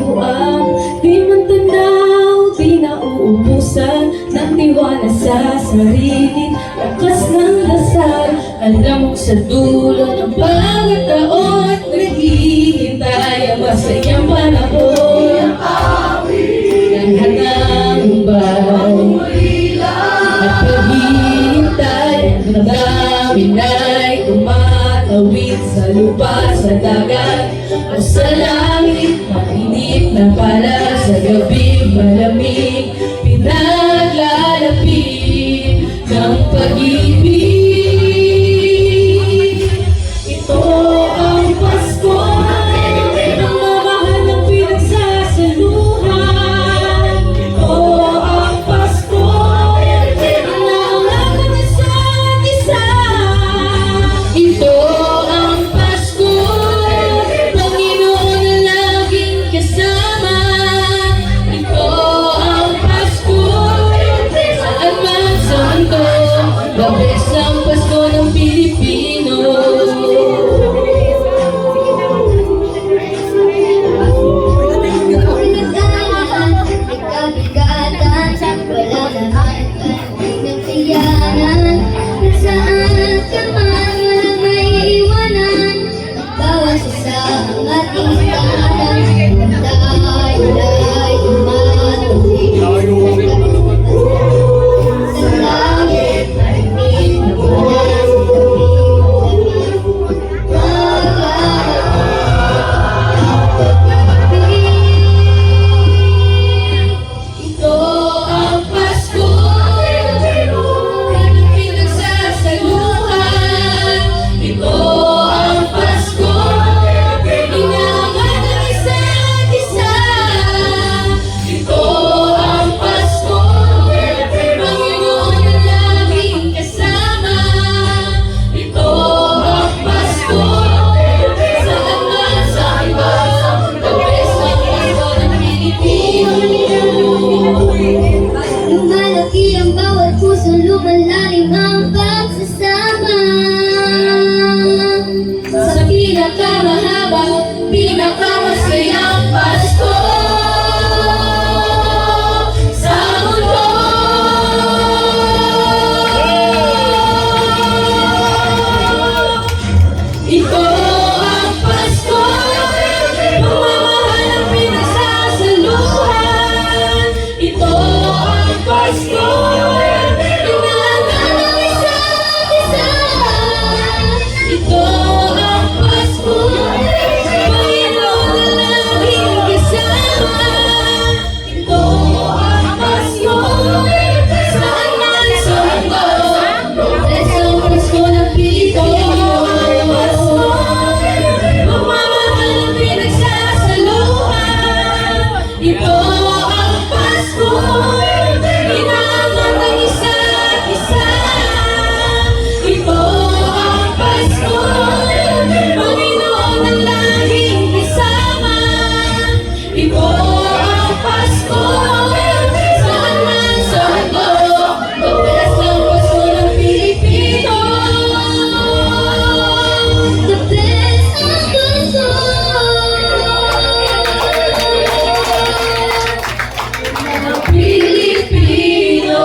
binuang, di man tanaw, di nauubusan ng tiwala sa sarili, lakas ng dasal. Alam mo sa dulo ng bawat taon, naghihintay ang masayang panahon. Lahat ng bahay at paghihintay, ang damdamin ay tumatawid sa lupa, sa dagat o sa langit. Mainit na pala sa gabi malamig, pinaglalapit ng pag-ibig. Ito ang Pasko, ang mamahal ng pinagsasaluhan. Ito ang Pasko, ang naunang ng isa't isa. Ito ang Pasko, Panginoon na laging kasama. Ito ang Pasko, saan man sa mundo, the best ang Pasko ng Pilipino. Lumalaki ang bawat puso, lumalalim ang pagsasama. Sa pinakamahaba, pinakamasayang Pasko sa mundo. Ito ang Pasko, mamamahal ang pinagsasaluhan. Ito ang Pasko, inaagal ng isa't isa. Ito ang Pasko, Panginoon na laging kasama. Ito ang Pasko, saan man sa mundo, bless ang Pasko ng Pilipino. Mamamahal ang pinagsasaluhan. Ito ang Pasko, inaagal ng isa't isa. Ito ang Pasko, Panginoon ang laging kasama. Ito ang Pasko, saan man sa mundo, the best ang Pasko ng Pilipino. The best ang Pasko ng Pilipino.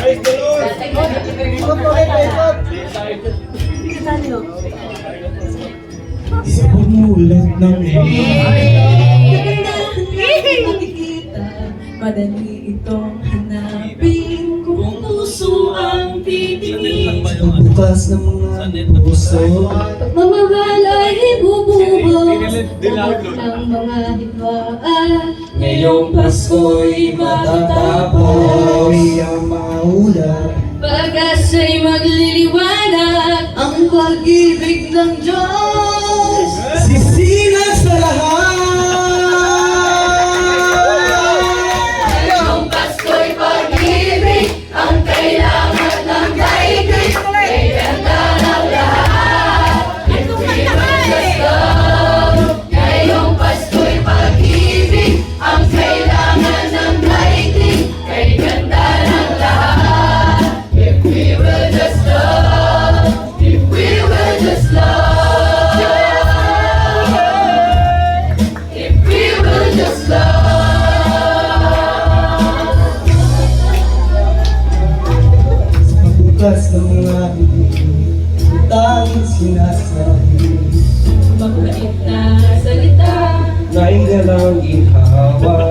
Praise the Lord! Ikot mo rin, ikot! Isabot mo ulit ng Makikita, madali itong hanapin kung puso ang titingin. bukas ng mga puso. Pagmamahal ay ibubuhos ng mga hitwaan. Ngayong Pasko'y matatapos ang mga ulan. Pag-asa'y magliliwanag. Ang pag-ibig ng Diyos. Sisilang sa lahat. Ngayong Pasko'y pag-ibig ang kailangan ng daigdig. Kay ganda ng lahat. If we will just love. Ngayong Pasko'y pag-ibig ang kailangan ng daigdig. Kay ganda ng lahat. If we will just love. If we will just love. If we will just love. Bukas ng mga bibig, tanging sinasabi. Mabait na salita. Naingal ang ihawa.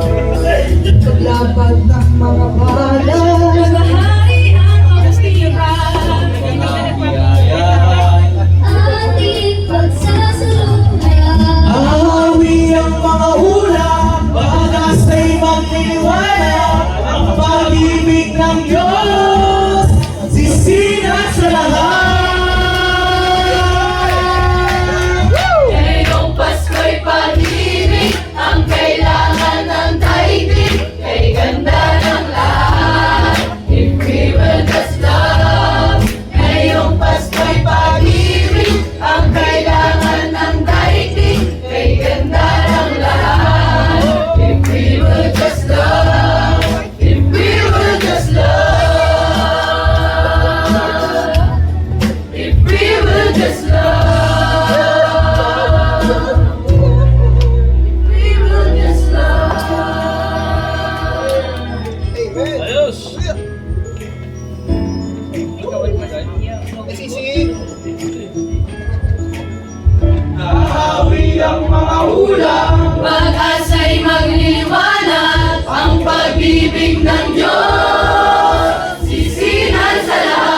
Paglapag ng mga bala. Maghahari ang kastihan. Biyaya. Ating pagsasalubaya. Ahawi ang mga ulam, pag-asa'y magliliwanag. Ang pag-ibig ng Diyos, sisilang sa lahat. Ngayong Pasko'y pag-ibig ang kailangan ng daigdig. Kay ganda ng lahat. If we will just love. Ngayong Pasko'y pag-ibig ang kailangan ng daigdig. Kay ganda ng lahat. If we will just love. If we will just love. If we will just love. If we will just love. Ayos! Ahawi ang mga ulam, Pag-asa'y magliliwanag ang pag-ibig ng Diyos. Sisinan sa lahat.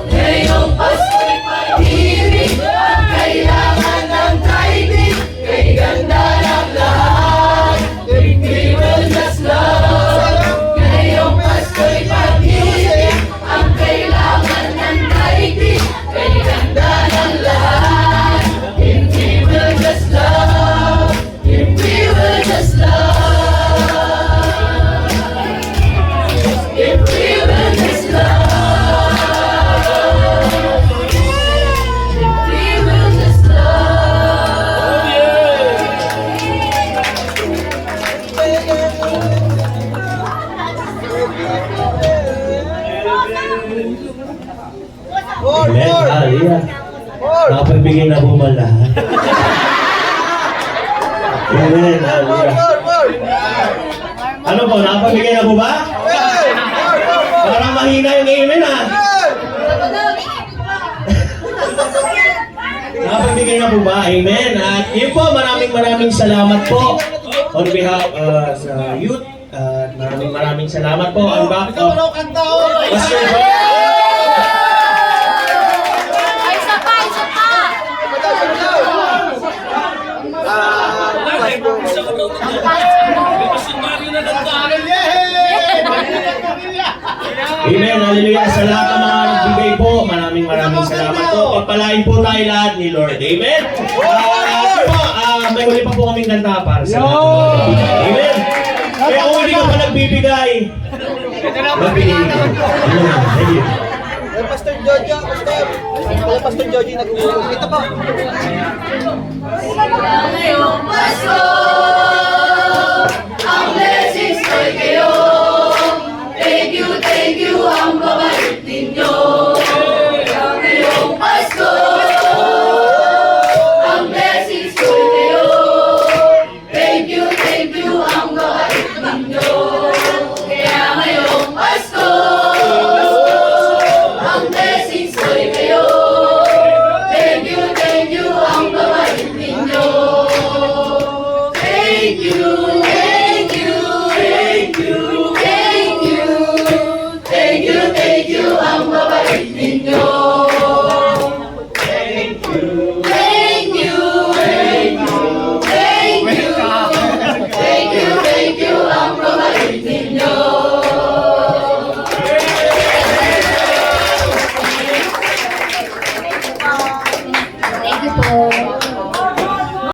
Ngayong Pasko'y pag-ibig ang kailangan ng daigdig. Kay ganda ng lahat. If we will just love. Ngayong Pasko'y pag-ibig ang kailangan ng daigdig. Kay ganda ng lahat. If we will just love. If we will just love. If we will just love. If we will just love. Amen. Hallelujah. Nakapagbigay na po ba lahat? Amen. Hallelujah. Ano po? Nakapagbigay na po ba? Parang mahina yung amen ah. Nakapagbigay na po ba? Amen. At yun po, maraming salamat po on behalf sa youth. Maraming salamat po on behalf of Pastor Amen, hallelujah. Sa lahat ng mga nagbigay po, maraming salamat po. Pagpalain po tayo lahat ni Lord. Amen. May huli pa po kaming kanta para sa lahat. Amen. Kaya kung hindi ka pa nagbibigay, magbigay ka. Amen. Thank you. Pastor Jojo, Pastor Jojo nag-uulog. Ito po. Ngayong Pasko, ang blessings ko'y kayo. Thank you, ang babait ninyo. Ngayong Pasko, ang blessings ko'y kayo. Thank you, ang babait ninyo. Kaya ngayong Pasko, ang blessings ko'y kayo. Thank you, ang babait ninyo. Medyo ang babait ninyo.